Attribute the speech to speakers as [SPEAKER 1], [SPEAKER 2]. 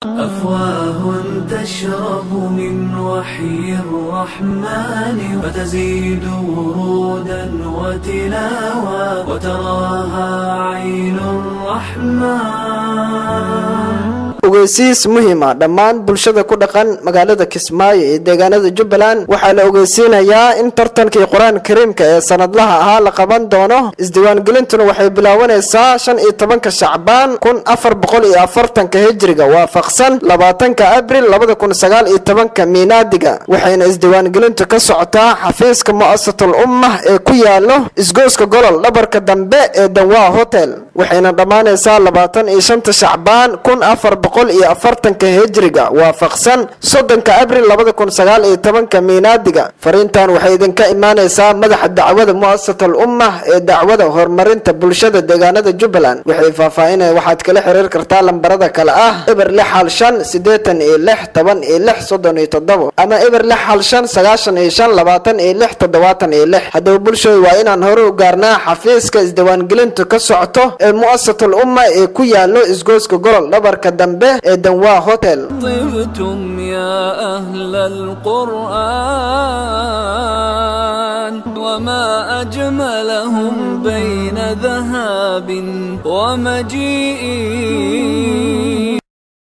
[SPEAKER 1] أفواه تشرب من وحي الرحمن فتزيد ورودا وتلاوة وتراها عين الرحمن.
[SPEAKER 2] ogeysiis muhiima dhammaan bulshada ku dhaqan magaalada Kismaayo ee deegaanada Jubbaland waxaa la ogeysiinayaa in tartankii Quraan Kariimka ee sanadlaha ahaa la qaban doono. Isdiiwaangelintuna waxay bilaabanaysaa 15 Shacbaan 1440 Hijriga waafaqsan 20 Abriil 2019 miilaadiga. waxayna isdiiwaangelintu ka socotaa xafiiska mu'assasatul ummah ee ku yaalo isgooska golol dhabarka dambe ee Dawaa Hotel. waxayna dhamaanaysaa 25 Shacbaan 1440 Hijriga waafaqsan 30 Abriil 2019 miilaadiga. fariintan waxay idinka imaanaysaa madaxa dacwada mu'assasatul ummah ee dacwada horumarinta bulshada deegaanada Jubbaland. waxay faahfaahinayaan waxaad kala xiriir kartaa lambarada kala ah eber 656 ama eber 656 haddaba bulshada waa inaan hore u gaarnaa xafiiska isdiiwaangelintu ka socoto ee mu'assasatul ummah ee ku yaalo isgooska golol dhabarka dambe ee Dawaa Hotel.
[SPEAKER 1] طبتم يا أهل القرآن وما أجملهم بين ذهاب ومجيء